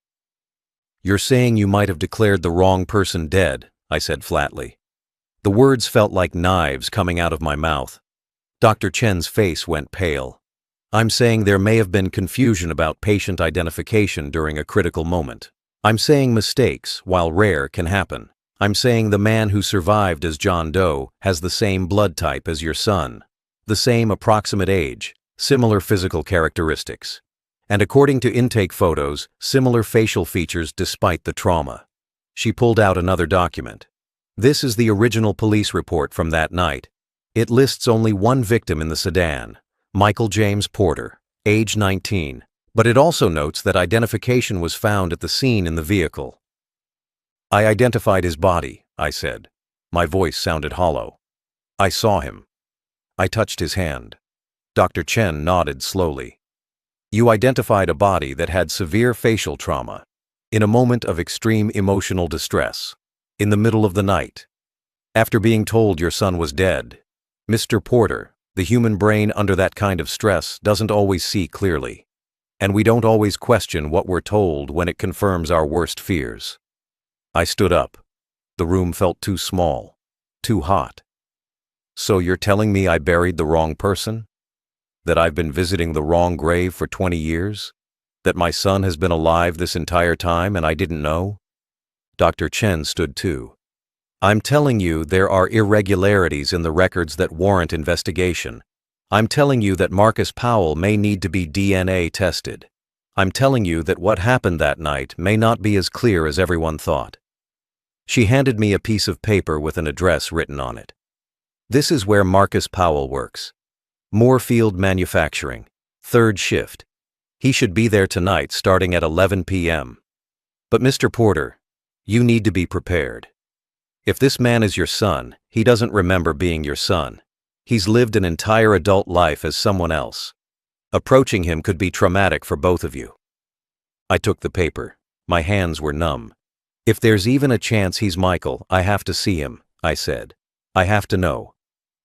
You're saying you might have declared the wrong person dead, I said flatly. The words felt like knives coming out of my mouth. Dr. Chen's face went pale. I'm saying there may have been confusion about patient identification during a critical moment. I'm saying mistakes, while rare, can happen. I'm saying the man who survived as John Doe has the same blood type as your son. The same approximate age, similar physical characteristics. And according to intake photos, similar facial features despite the trauma. She pulled out another document. This is the original police report from that night. It lists only one victim in the sedan, Michael James Porter, age 19, but it also notes that identification was found at the scene in the vehicle. I identified his body, I said. My voice sounded hollow. I saw him. I touched his hand. Dr. Chen nodded slowly. You identified a body that had severe facial trauma, in a moment of extreme emotional distress, in the middle of the night, after being told your son was dead. Mr. Porter, the human brain under that kind of stress doesn't always see clearly, and we don't always question what we're told when it confirms our worst fears. I stood up. The room felt too small, too hot. So you're telling me I buried the wrong person? That I've been visiting the wrong grave for 20 years? That my son has been alive this entire time and I didn't know? Dr. Chen stood too. I'm telling you there are irregularities in the records that warrant investigation. I'm telling you that Marcus Powell may need to be DNA tested. I'm telling you that what happened that night may not be as clear as everyone thought. She handed me a piece of paper with an address written on it. This is where Marcus Powell works. Moorfield Manufacturing, 3rd shift. He should be there tonight starting at 11 p.m. But Mr. Porter, you need to be prepared. If this man is your son, he doesn't remember being your son. He's lived an entire adult life as someone else. Approaching him could be traumatic for both of you. I took the paper. My hands were numb. If there's even a chance he's Michael, I have to see him, I said. I have to know.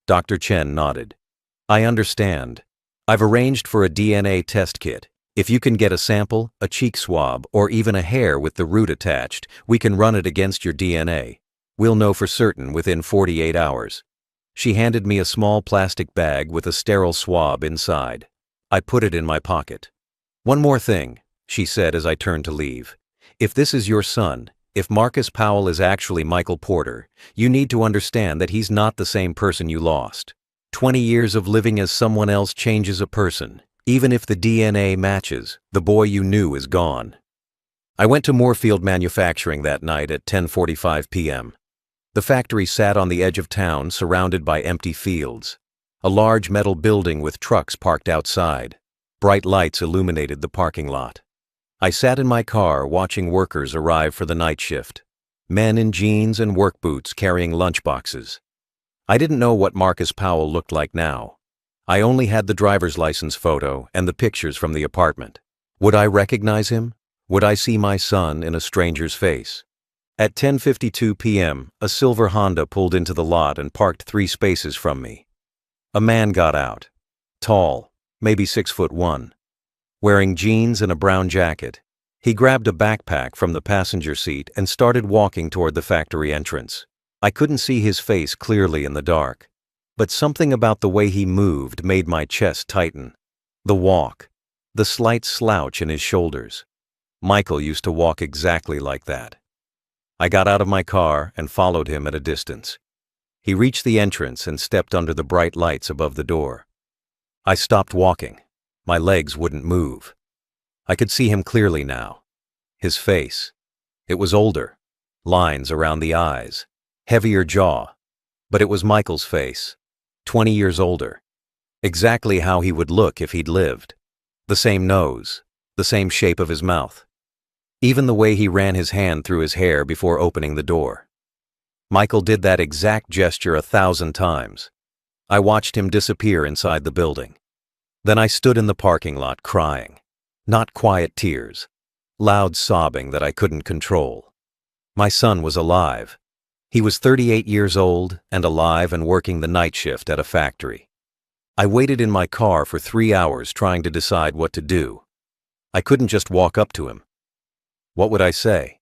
Dr. Chen nodded. I understand. I've arranged for a DNA test kit. If you can get a sample, a cheek swab, or even a hair with the root attached, we can run it against your DNA. We'll know for certain within 48 hours. She handed me a small plastic bag with a sterile swab inside. I put it in my pocket. One more thing, she said as I turned to leave. If this is your son, if Marcus Powell is actually Michael Porter, you need to understand that he's not the same person you lost. 20 years of living as someone else changes a person. Even if the DNA matches, the boy you knew is gone. I went to Moorfield Manufacturing that night at 10:45 p.m. The factory sat on the edge of town surrounded by empty fields. A large metal building with trucks parked outside. Bright lights illuminated the parking lot. I sat in my car watching workers arrive for the night shift. Men in jeans and work boots carrying lunchboxes. I didn't know what Marcus Powell looked like now. I only had the driver's license photo and the pictures from the apartment. Would I recognize him? Would I see my son in a stranger's face? At 10:52 p.m., a silver Honda pulled into the lot and parked 3 spaces from me. A man got out. Tall, maybe 6'1", wearing jeans and a brown jacket. He grabbed a backpack from the passenger seat and started walking toward the factory entrance. I couldn't see his face clearly in the dark, but something about the way he moved made my chest tighten. The walk, the slight slouch in his shoulders. Michael used to walk exactly like that. I got out of my car and followed him at a distance. He reached the entrance and stepped under the bright lights above the door. I stopped walking. My legs wouldn't move. I could see him clearly now. His face. It was older. Lines around the eyes. Heavier jaw. But it was Michael's face. 20 years older. Exactly how he would look if he'd lived. The same nose. The same shape of his mouth. Even the way he ran his hand through his hair before opening the door. Michael did that exact gesture 1,000 times. I watched him disappear inside the building. Then I stood in the parking lot crying. Not quiet tears. Loud sobbing that I couldn't control. My son was alive. He was 38 years old and alive and working the night shift at a factory. I waited in my car for 3 hours trying to decide what to do. I couldn't just walk up to him. What would I say?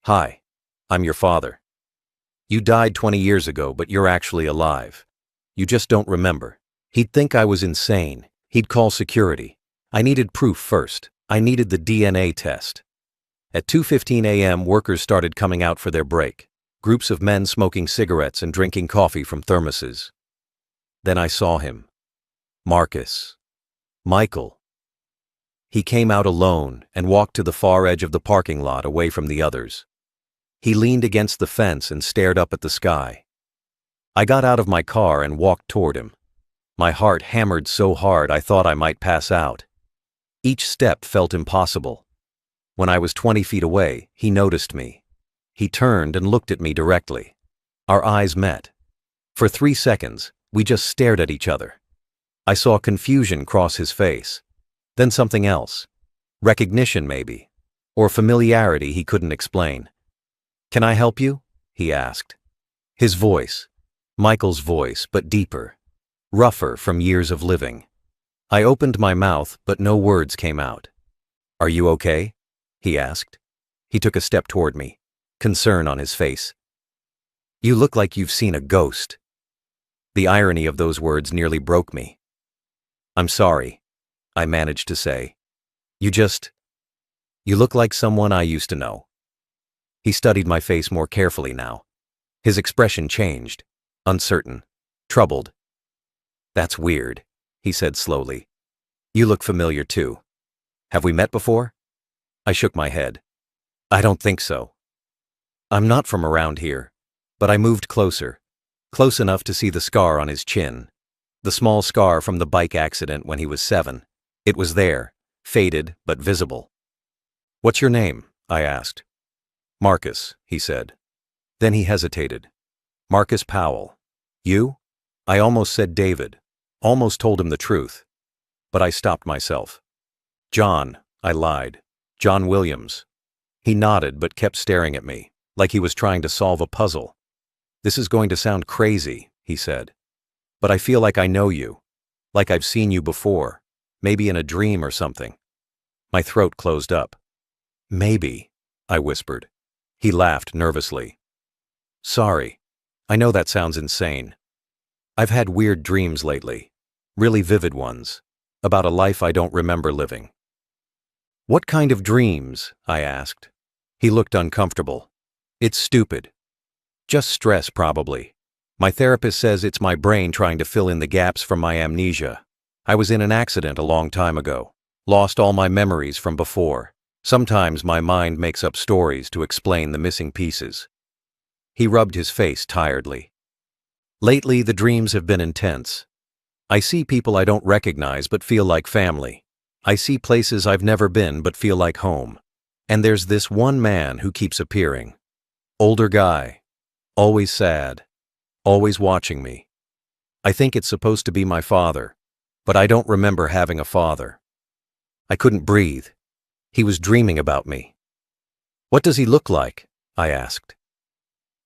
Hi, I'm your father. You died 20 years ago, but you're actually alive. You just don't remember. He'd think I was insane. He'd call security. I needed proof first. I needed the DNA test. At 2:15 a.m., workers started coming out for their break. Groups of men smoking cigarettes and drinking coffee from thermoses. Then I saw him. Marcus. Michael. He came out alone and walked to the far edge of the parking lot away from the others. He leaned against the fence and stared up at the sky. I got out of my car and walked toward him. My heart hammered so hard I thought I might pass out. Each step felt impossible. When I was 20 feet away, he noticed me. He turned and looked at me directly. Our eyes met. For 3 seconds, we just stared at each other. I saw confusion cross his face. Then something else. Recognition, maybe. Or familiarity he couldn't explain. "Can I help you?" he asked. His voice. Michael's voice, but deeper. Rougher from years of living. I opened my mouth, but no words came out. "Are you okay?" he asked. He took a step toward me, concern on his face. "You look like you've seen a ghost." The irony of those words nearly broke me. "I'm sorry," I managed to say. You look like someone I used to know." He studied my face more carefully now. His expression changed. Uncertain. Troubled. "That's weird," he said slowly. "You look familiar too. Have we met before?" I shook my head. "I don't think so. I'm not from around here." But I moved closer. Close enough to see the scar on his chin. The small scar from the bike accident when he was 7. It was there, faded but visible. "What's your name?" I asked. "Marcus," he said. Then he hesitated. "Marcus Powell. You?" I almost said David. Almost told him the truth. But I stopped myself. "John," I lied. "John Williams." He nodded but kept staring at me, like he was trying to solve a puzzle. "This is going to sound crazy," he said. "But I feel like I know you. Like I've seen you before. Maybe in a dream or something." My throat closed up. "Maybe," I whispered. He laughed nervously. "Sorry. I know that sounds insane. I've had weird dreams lately. Really vivid ones. About a life I don't remember living." "What kind of dreams?" I asked. He looked uncomfortable. "It's stupid. Just stress, probably. My therapist says it's my brain trying to fill in the gaps from my amnesia. I was in an accident a long time ago. Lost all my memories from before. Sometimes my mind makes up stories to explain the missing pieces." He rubbed his face tiredly. "Lately, the dreams have been intense. I see people I don't recognize but feel like family. I see places I've never been but feel like home. And there's this one man who keeps appearing. Older guy. Always sad. Always watching me. I think it's supposed to be my father, but I don't remember having a father." I couldn't breathe. He was dreaming about me. "What does he look like?" I asked.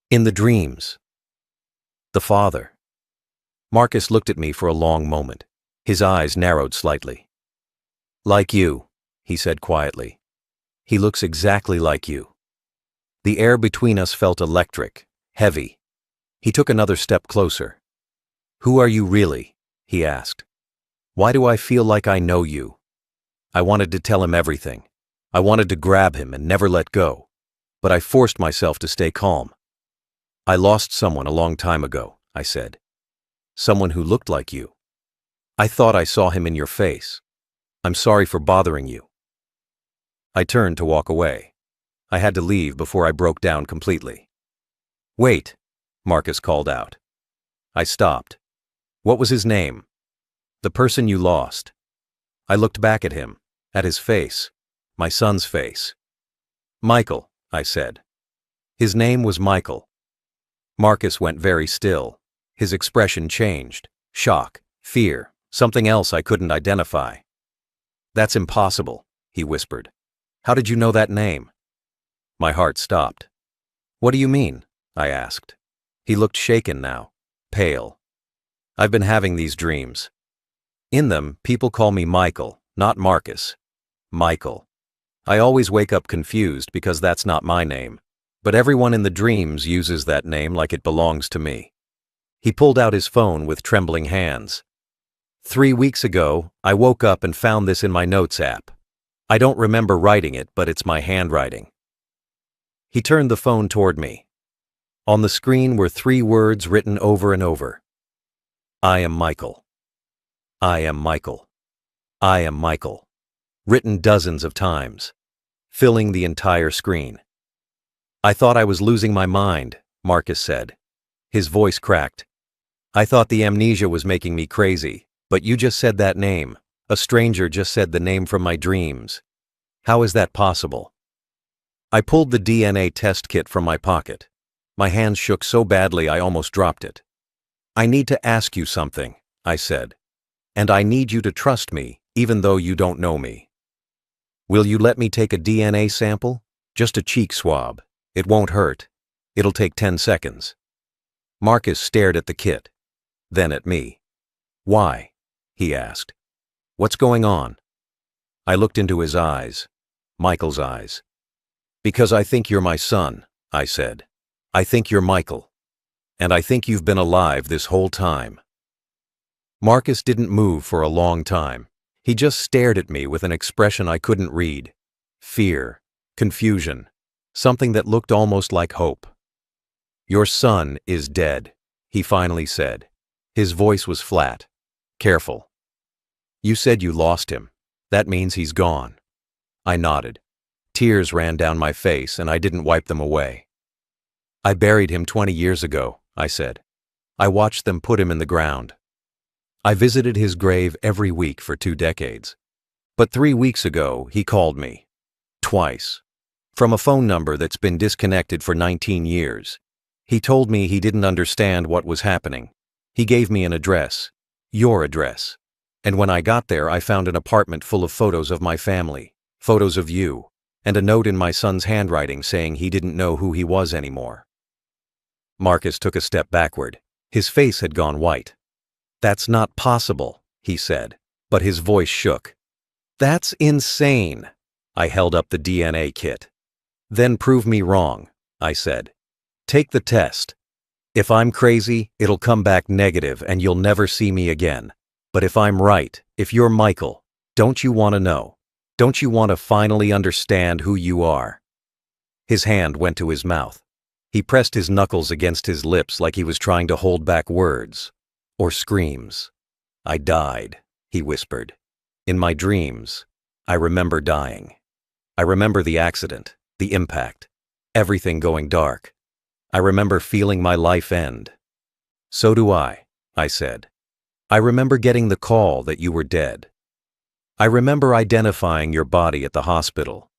In the dreams. The father. Marcus looked at me for a long moment. His eyes narrowed slightly. Like you, he said quietly. He looks exactly like you. The air between us felt electric, heavy. He took another step closer. Who are you really? He asked. Why do I feel like I know you? I wanted to tell him everything. I wanted to grab him and never let go. But I forced myself to stay calm. I lost someone a long time ago, I said. Someone who looked like you. I thought I saw him in your face. I'm sorry for bothering you. I turned to walk away. I had to leave before I broke down completely. Wait, Marcus called out. I stopped. What was his name? The person you lost. I looked back at him, at his face, my son's face. Michael, I said. His name was Michael. Marcus went very still. His expression changed. Shock, fear, something else I couldn't identify. That's impossible, he whispered. How did you know that name? My heart stopped. What do you mean? I asked. He looked shaken now, pale. I've been having these dreams. In them, people call me Michael, not Marcus. Michael. I always wake up confused because that's not my name, but everyone in the dreams uses that name like it belongs to me. He pulled out his phone with trembling hands. 3 weeks ago, I woke up and found this in my notes app. I don't remember writing it, but it's my handwriting. He turned the phone toward me. On the screen were 3 words written over and over. I am Michael. I am Michael. I am Michael. Written dozens of times, filling the entire screen. I thought I was losing my mind, Marcus said. His voice cracked. I thought the amnesia was making me crazy, but you just said that name. A stranger just said the name from my dreams. How is that possible? I pulled the DNA test kit from my pocket. My hands shook so badly I almost dropped it. I need to ask you something, I said. And I need you to trust me, even though you don't know me. Will you let me take a DNA sample? Just a cheek swab. It won't hurt. It'll take 10 seconds. Marcus stared at the kit, then at me. Why? He asked. What's going on? I looked into his eyes, Michael's eyes. Because I think you're my son, I said. I think you're Michael. And I think you've been alive this whole time. Marcus didn't move for a long time. He just stared at me with an expression I couldn't read. Fear, confusion, something that looked almost like hope. Your son is dead, he finally said. His voice was flat, careful. You said you lost him. That means he's gone. I nodded. Tears ran down my face and I didn't wipe them away. I buried him 20 years ago, I said. I watched them put him in the ground. I visited his grave every week for 2 decades. But 3 weeks ago, he called me. Twice. From a phone number that's been disconnected for 19 years. He told me he didn't understand what was happening. He gave me an address. Your address. And when I got there, I found an apartment full of photos of my family, photos of you, and a note in my son's handwriting saying he didn't know who he was anymore. Marcus took a step backward. His face had gone white. That's not possible, he said, but his voice shook. That's insane. I held up the DNA kit. Then prove me wrong, I said. Take the test. If I'm crazy, it'll come back negative and you'll never see me again. But if I'm right, if you're Michael, don't you want to know? Don't you want to finally understand who you are? His hand went to his mouth. He pressed his knuckles against his lips like he was trying to hold back words. Or screams. I died, he whispered. In my dreams, I remember dying. I remember the accident, the impact, everything going dark. I remember feeling my life end. So do I said. I remember getting the call that you were dead. I remember identifying your body at the hospital.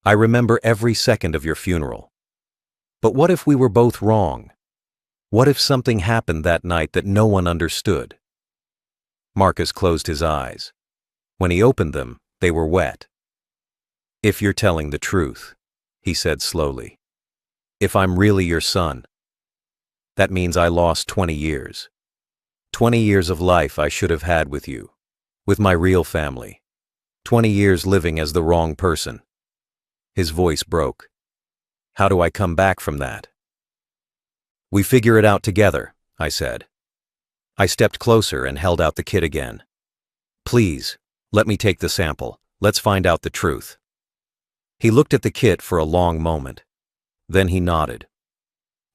I remember every second of your funeral. But what if we were both wrong? What if something happened that night that no one understood? Marcus closed his eyes. When he opened them, they were wet. If you're telling the truth, he said slowly. If I'm really your son, that means I lost 20 years. 20 years of life I should have had with you, with my real family. 20 years living as the wrong person. His voice broke. How do I come back from that? We figure it out together, I said. I stepped closer and held out the kit again. Please, let me take the sample. Let's find out the truth. He looked at the kit for a long moment. Then he nodded.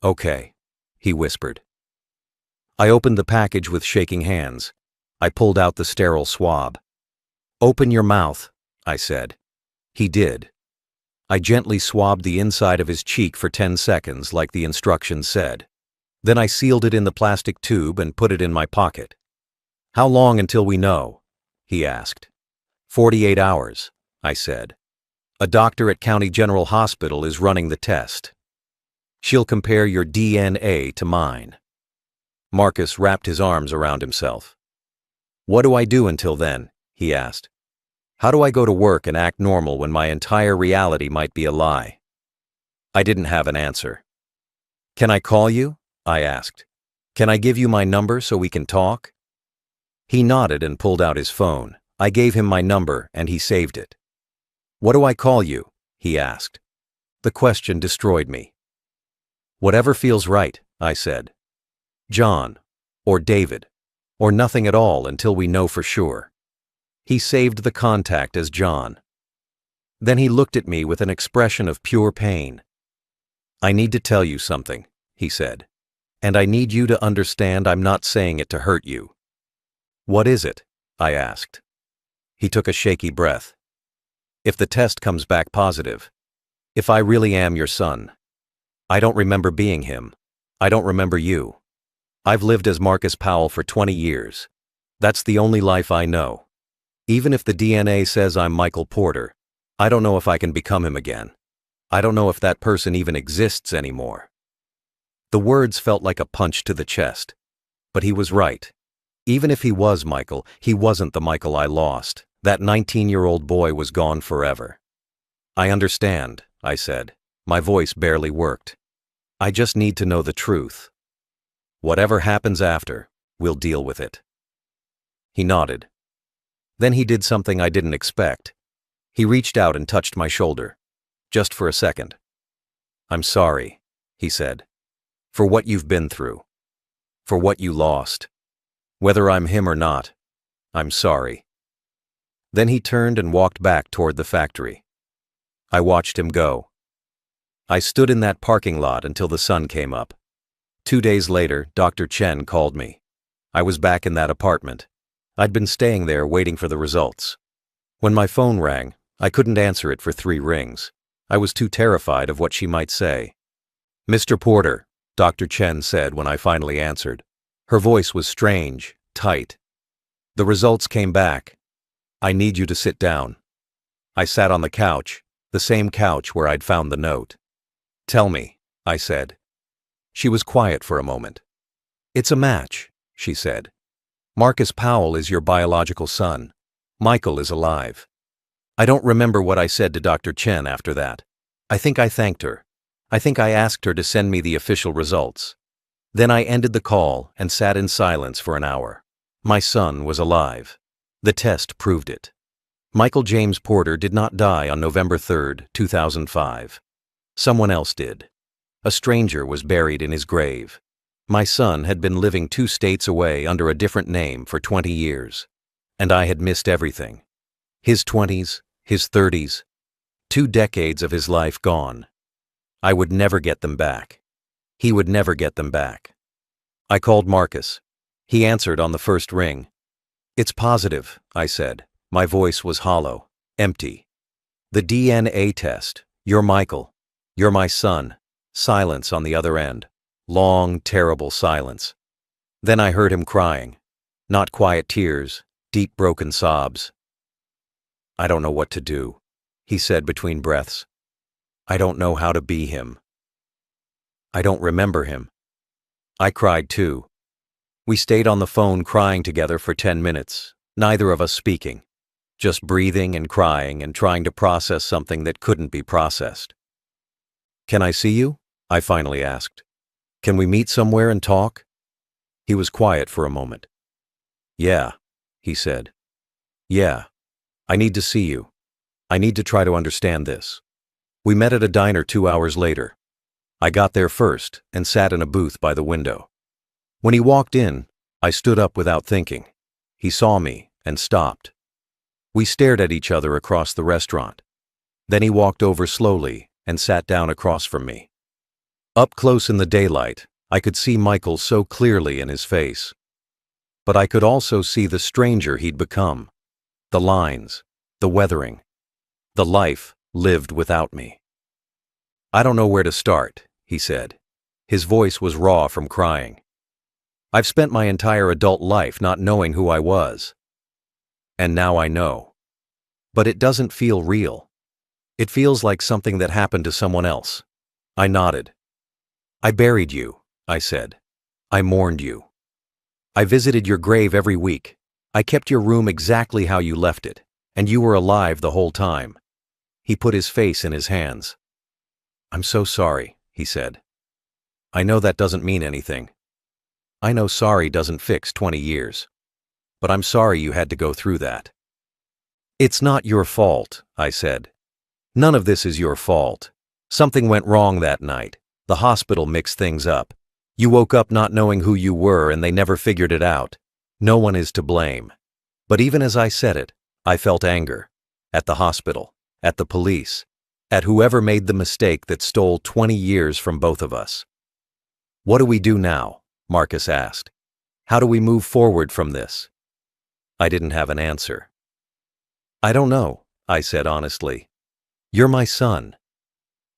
Okay, he whispered. I opened the package with shaking hands. I pulled out the sterile swab. Open your mouth, I said. He did. I gently swabbed the inside of his cheek for 10 seconds like the instructions said. Then I sealed it in the plastic tube and put it in my pocket. How long until we know? He asked. 48 hours, I said. A doctor at County General Hospital is running the test. She'll compare your DNA to mine. Marcus wrapped his arms around himself. What do I do until then? He asked. How do I go to work and act normal when my entire reality might be a lie? I didn't have an answer. Can I call you? I asked. Can I give you my number so we can talk? He nodded and pulled out his phone. I gave him my number and he saved it. What do I call you? He asked. The question destroyed me. Whatever feels right, I said. John, or David, or nothing at all until we know for sure. He saved the contact as John. Then he looked at me with an expression of pure pain. I need to tell you something, he said. And I need you to understand I'm not saying it to hurt you. What is it? I asked. He took a shaky breath. If the test comes back positive, if I really am your son, I don't remember being him. I don't remember you. I've lived as Marcus Powell for 20 years. That's the only life I know. Even if the DNA says I'm Michael Porter, I don't know if I can become him again. I don't know if that person even exists anymore. The words felt like a punch to the chest. But he was right. Even if he was Michael, he wasn't the Michael I lost. That 19-year-old boy was gone forever. I understand, I said. My voice barely worked. I just need to know the truth. Whatever happens after, we'll deal with it. He nodded. Then he did something I didn't expect. He reached out and touched my shoulder. Just for a second. I'm sorry, he said. For what you've been through. For what you lost. Whether I'm him or not, I'm sorry. Then he turned and walked back toward the factory. I watched him go. I stood in that parking lot until the sun came up. 2 days later, Dr. Chen called me. I was back in that apartment. I'd been staying there waiting for the results. When my phone rang, I couldn't answer it for 3 rings. I was too terrified of what she might say. Mr. Porter, Dr. Chen said when I finally answered. Her voice was strange, tight. The results came back. I need you to sit down. I sat on the couch, the same couch where I'd found the note. Tell me, I said. She was quiet for a moment. It's a match, she said. Marcus Powell is your biological son. Michael is alive. I don't remember what I said to Dr. Chen after that. I think I thanked her. I think I asked her to send me the official results. Then I ended the call and sat in silence for an hour. My son was alive. The test proved it. Michael James Porter did not die on November 3, 2005. Someone else did. A stranger was buried in his grave. My son had been living 2 states away under a different name for 20 years. And I had missed everything. His 20s, his 30s, 2 decades of his life gone. I would never get them back. He would never get them back. I called Marcus. He answered on the first ring. It's positive, I said. My voice was hollow, empty. The DNA test. You're Michael. You're my son. Silence on the other end. Long, terrible silence. Then I heard him crying. Not quiet tears, deep broken sobs. I don't know what to do, he said between breaths. I don't know how to be him. I don't remember him. I cried too. We stayed on the phone crying together for 10 minutes, neither of us speaking, just breathing and crying and trying to process something that couldn't be processed. Can I see you? I finally asked. Can we meet somewhere and talk? He was quiet for a moment. Yeah, he said. Yeah. I need to see you. I need to try to understand this. We met at a diner 2 hours later. I got there first and sat in a booth by the window. When he walked in, I stood up without thinking. He saw me and stopped. We stared at each other across the restaurant. Then he walked over slowly and sat down across from me. Up close in the daylight, I could see Michael so clearly in his face. But I could also see the stranger he'd become, the lines, the weathering, the life lived without me. I don't know where to start, he said. His voice was raw from crying. I've spent my entire adult life not knowing who I was. And now I know. But it doesn't feel real. It feels like something that happened to someone else. I nodded. I buried you, I said. I mourned you. I visited your grave every week. I kept your room exactly how you left it, and you were alive the whole time. He put his face in his hands. I'm so sorry, he said. I know that doesn't mean anything. I know sorry doesn't fix 20 years. But I'm sorry you had to go through that. It's not your fault, I said. None of this is your fault. Something went wrong that night. The hospital mixed things up. You woke up not knowing who you were and they never figured it out. No one is to blame. But even as I said it, I felt anger. At the hospital, at the police, at whoever made the mistake that stole 20 years from both of us. What do we do now? Marcus asked. How do we move forward from this? I didn't have an answer. I don't know, I said honestly. You're my son.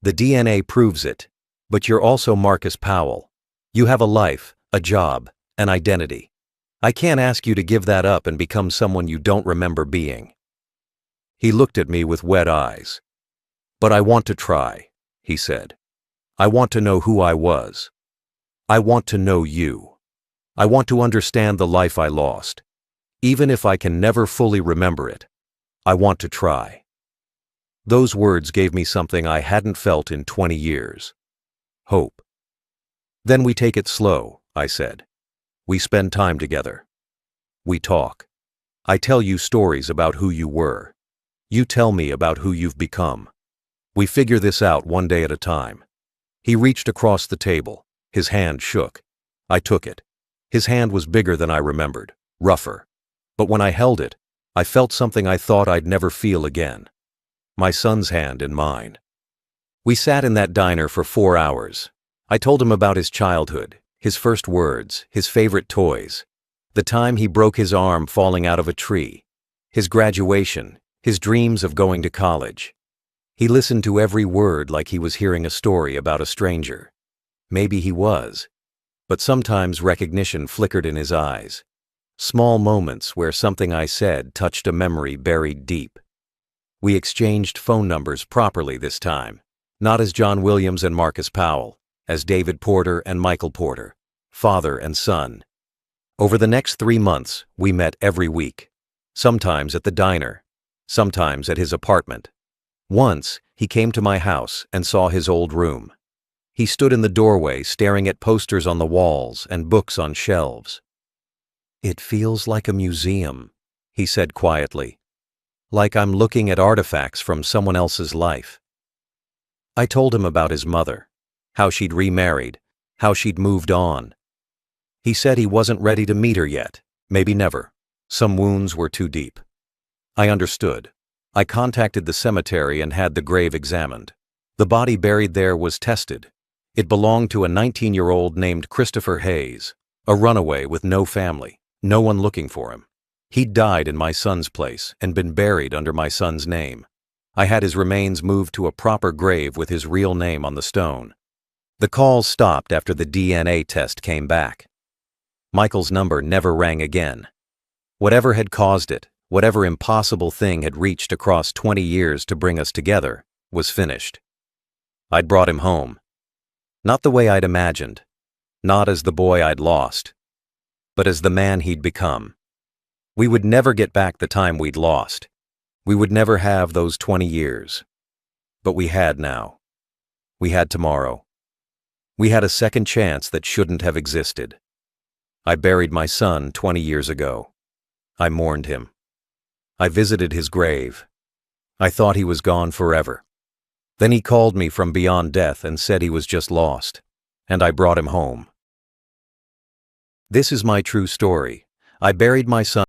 The DNA proves it, but you're also Marcus Powell. You have a life, a job, an identity. I can't ask you to give that up and become someone you don't remember being. He looked at me with wet eyes. But I want to try, he said. I want to know who I was. I want to know you. I want to understand the life I lost. Even if I can never fully remember it, I want to try. Those words gave me something I hadn't felt in 20 years. Hope. Then we take it slow, I said. We spend time together. We talk. I tell you stories about who you were. You tell me about who you've become. We figure this out one day at a time. He reached across the table. His hand shook. I took it. His hand was bigger than I remembered, rougher. But when I held it, I felt something I thought I'd never feel again. My son's hand in mine. We sat in that diner for 4 hours. I told him about his childhood, his first words, his favorite toys, the time he broke his arm falling out of a tree, his graduation, his dreams of going to college. He listened to every word like he was hearing a story about a stranger. Maybe he was. But sometimes recognition flickered in his eyes. Small moments where something I said touched a memory buried deep. We exchanged phone numbers properly this time, not as John Williams and Marcus Powell, as David Porter and Michael Porter, father and son. Over the next 3 months, we met every week, sometimes at the diner, sometimes at his apartment. Once, he came to my house and saw his old room. He stood in the doorway staring at posters on the walls and books on shelves. It feels like a museum, he said quietly. Like I'm looking at artifacts from someone else's life. I told him about his mother, how she'd remarried, how she'd moved on. He said he wasn't ready to meet her yet, maybe never. Some wounds were too deep. I understood. I contacted the cemetery and had the grave examined. The body buried there was tested. It belonged to a 19-year-old named Christopher Hayes, a runaway with no family, no one looking for him. He'd died in my son's place and been buried under my son's name. I had his remains moved to a proper grave with his real name on the stone. The calls stopped after the DNA test came back. Michael's number never rang again. Whatever had caused it, whatever impossible thing had reached across 20 years to bring us together, was finished. I'd brought him home. Not the way I'd imagined, not as the boy I'd lost, but as the man he'd become. We would never get back the time we'd lost. We would never have those 20 years. But we had now. We had tomorrow. We had a second chance that shouldn't have existed. I buried my son 20 years ago. I mourned him. I visited his grave. I thought he was gone forever. Then he called me from beyond death and said he was just lost, and I brought him home. This is my true story. I buried my son